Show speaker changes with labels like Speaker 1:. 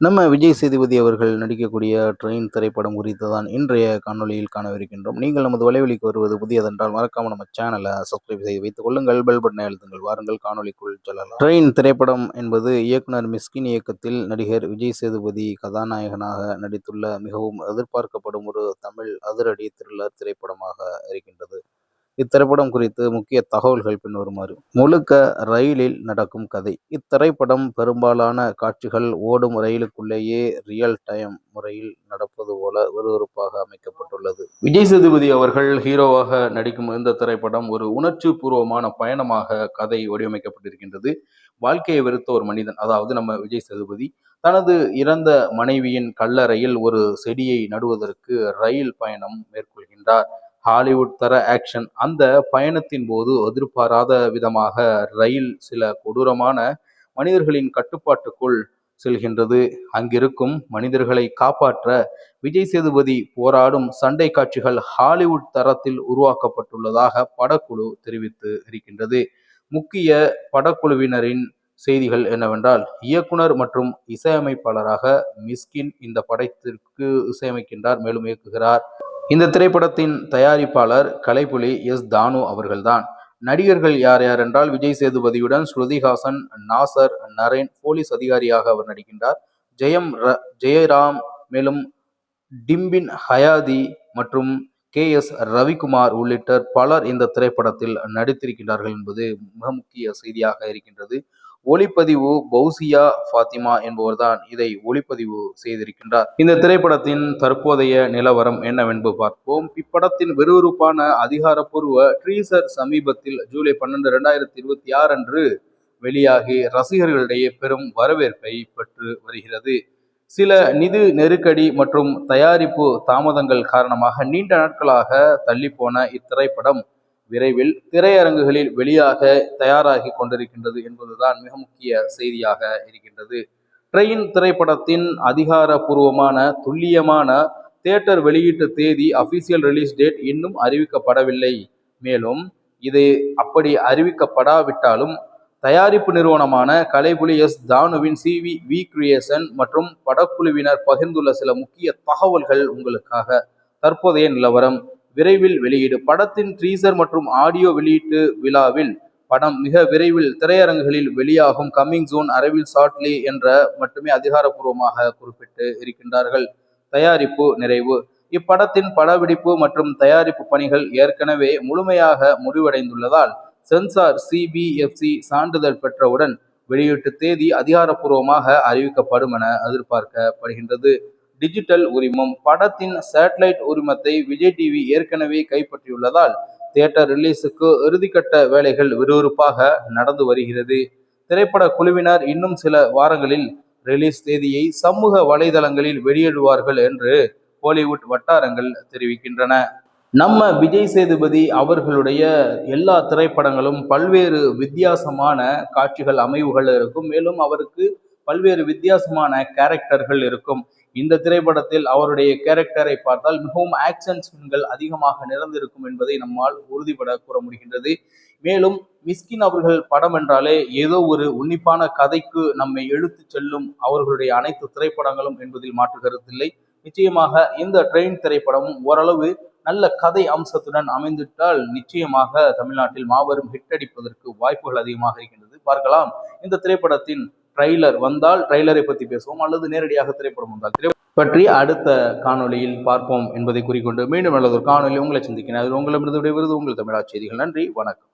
Speaker 1: நம்ம விஜய் சேதுபதி அவர்கள் நடிக்கக்கூடிய ட்ரெயின் திரைப்படம் குறித்து தான் இன்றைய காணொளியில் காணவிருக்கின்றோம். நீங்கள் நமது வலைவலிக்கு வருவது புதியதென்றால் மறக்காம நம்ம சேனலை சப்ஸ்கிரைப் செய்து வைத்துக் கொள்ளுங்கள். பெல் பட்டனை அழுத்துங்கள். வாருங்கள் காணொளிக்குள் செல்லலாம். ட்ரெயின் திரைப்படம் என்பது இயக்குனர் மிஸ்கின் இயக்கத்தில் நடிகர் விஜய் சேதுபதி கதாநாயகனாக நடித்துள்ள மிகவும் எதிர்பார்க்கப்படும் ஒரு தமிழ் அதிரடி த்ரில்லர் திரைப்படமாக இருக்கின்றது. இத்திரைப்படம் குறித்து முக்கிய தகவல்கள் பின்வருமாறு. முழுக்க ரயிலில் நடக்கும் கதை. இத்திரைப்படம் பெரும்பாலான காட்சிகள் ஓடும் ரயிலுக்குள்ளேயே ரியல் டைம் முறையில் நடப்பது போல விறுவிறுப்பாக அமைக்கப்பட்டுள்ளது. விஜய் சேதுபதி அவர்கள் ஹீரோவாக நடிக்கும் இந்த திரைப்படம் ஒரு உணர்ச்சி பூர்வமான பயணமாக கதை வடிவமைக்கப்பட்டிருக்கின்றது. வாழ்க்கையை வெறுத்த ஒரு மனிதன், அதாவது நம்ம விஜய் சேதுபதி, தனது இறந்த மனைவியின் கல்லறையில் ஒரு செடியை நடுவதற்கு ரயில் பயணம் மேற்கொள்கின்றார். ஹாலிவுட் தர ஆக்ஷன். அந்த பயணத்தின் போது எதிர்பாராத விதமாக ரயில் சில கொடூரமான மனிதர்களின் கட்டுப்பாட்டுக்குள் செல்கின்றது. அங்கிருக்கும் மனிதர்களை காப்பாற்ற விஜய் சேதுபதி போராடும் சண்டை காட்சிகள் ஹாலிவுட் தரத்தில் உருவாக்கப்பட்டுள்ளதாக படக்குழு தெரிவித்து இருக்கின்றது. முக்கிய படக்குழுவினரின் செய்திகள் என்னவென்றால், இயக்குனர் மற்றும் இசையமைப்பாளராக மிஸ்கின் இந்த படத்திற்கு இசையமைக்கின்றார், மேலும் இயக்குகிறார். இந்த திரைப்படத்தின் தயாரிப்பாளர் கலைப்புலி எஸ் தானு அவர்கள்தான். நடிகர்கள் யார் யார் என்றால், விஜய் சேதுபதியுடன் ஸ்ருதிஹாசன், நாசர், நரேன் போலீஸ் அதிகாரியாக அவர் நடிக்கின்றார். ஜெயராம், மேலும் டிம்பின் ஹயாதி மற்றும் KS ரவிக்குமார் உள்ளிட்ட பலர் இந்த திரைப்படத்தில் நடித்திருக்கின்றார்கள் என்பது மிக முக்கிய செய்தியாக இருக்கின்றது. ஒளிப்பதிவு பௌசியா ஃபாத்திமா என்பவர்தான் இதை ஒளிப்பதிவு செய்திருக்கின்றார். இந்த திரைப்படத்தின் தற்போதைய நிலவரம் என்னவென்று பார்ப்போம். இப்படத்தின் விறுவிறுப்பான அதிகாரப்பூர்வ ட்ரீசர் சமீபத்தில் ஜூலை 12, 2026 அன்று வெளியாகி ரசிகர்களிடையே பெரும் வரவேற்பை பெற்று வருகிறது. சில நிதி நெருக்கடி மற்றும் தயாரிப்பு தாமதங்கள் காரணமாக நீண்ட நாட்களாக தள்ளிப்போன இத்திரைப்படம் விரைவில் திரையரங்குகளில் வெளியாக தயாராகி கொண்டிருக்கின்றது என்பதுதான் மிக முக்கிய செய்தியாக இருக்கின்றது. ட்ரெயின் திரைப்படத்தின் அதிகாரப்பூர்வமான துல்லியமான தியேட்டர் வெளியீட்டு தேதி, அபிஷியல் ரிலீஸ் டேட் இன்னும் அறிவிக்கப்படவில்லை. மேலும் இது அப்படி அறிவிக்கப்படாவிட்டாலும் தயாரிப்பு நிறுவனமான கலைப்புலி எஸ் தானுவின் CV கிரியேஷன் மற்றும் படக்குழுவினர் பகிர்ந்துள்ள சில முக்கிய தகவல்கள் உங்களுக்காக. தற்போதைய நிலவரம்: விரைவில் வெளியீடு. படத்தின் ட்ரீசர் மற்றும் ஆடியோ வெளியீட்டு விழாவில் படம் மிக விரைவில் திரையரங்குகளில் வெளியாகும். கம்மிங் சூன், அரைவில் ஷார்ட்லி என்ற மட்டுமே அதிகாரப்பூர்வமாக குறிப்பிட்டு இருக்கின்றார்கள். தயாரிப்பு நிறைவு. இப்படத்தின் படப்பிடிப்பு மற்றும் தயாரிப்பு பணிகள் ஏற்கனவே முழுமையாக முடிவடைந்துள்ளதால் சென்சார் CBFC சான்றிதழ் பெற்றவுடன் வெளியீட்டு தேதி அதிகாரப்பூர்வமாக அறிவிக்கப்படும் என எதிர்பார்க்கப்படுகின்றது. டிஜிட்டல் உரிமம். படத்தின் சேட்டலைட் உரிமத்தை விஜய் டிவி ஏற்கனவே கைப்பற்றியுள்ளதால் தியேட்டர் ரிலீஸுக்கு இறுதிக்கட்ட வேலைகள் விறுவிறுப்பாக நடந்து வருகிறது. திரைப்பட குழுவினர் இன்னும் சில வாரங்களில் ரிலீஸ் தேதியை சமூக வலைதளங்களில் வெளியிடுவார்கள் என்று பாலிவுட் வட்டாரங்கள் தெரிவிக்கின்றன. நம்ம விஜய் சேதுபதி அவர்களுடைய எல்லா திரைப்படங்களும் பல்வேறு வித்தியாசமான காட்சிகள் அமைவுகள் இருக்கும். மேலும் அவருக்கு பல்வேறு வித்தியாசமான கேரக்டர்கள் இருக்கும். இந்த திரைப்படத்தில் அவருடைய கேரக்டரை பார்த்தால் மிகவும் ஆக்ஷன் சீன்கள் அதிகமாக நிறைந்திருக்கும் என்பதை நம்மால் உறுதிபட கூற முடிகின்றது. மேலும் மிஸ்கின் அவர்கள் படம் என்றாலே ஏதோ ஒரு உன்னிப்பான கதைக்கு நம்மை இழுத்து செல்லும் அவர்களுடைய அனைத்து திரைப்படங்களும் என்பதில் மாற்று கருத்தில்லை. நிச்சயமாக இந்த ட்ரெயின் திரைப்படமும் ஓரளவு நல்ல கதை அம்சத்துடன் அமைந்துவிட்டால் நிச்சயமாக தமிழ்நாட்டில் மாபெரும் ஹிட் அடிப்பதற்கு வாய்ப்புகள் அதிகமாக இருக்கின்றது. பார்க்கலாம். இந்த திரைப்படத்தின் ட்ரெய்லர் வந்தால் ட்ரெய்லரை பற்றி பேசுவோம், அல்லது நேரடியாக திரைப்படம் வந்தால் பற்றி அடுத்த காணொலியில் பார்ப்போம் என்பதை குறிக்கொண்டு மீண்டும் நல்லதொரு காணொலி உங்களை சந்திக்கிறேன். அது உங்களிடமிருந்து விடைபெறுவது உங்கள் தமிழா செய்திகள். நன்றி, வணக்கம்.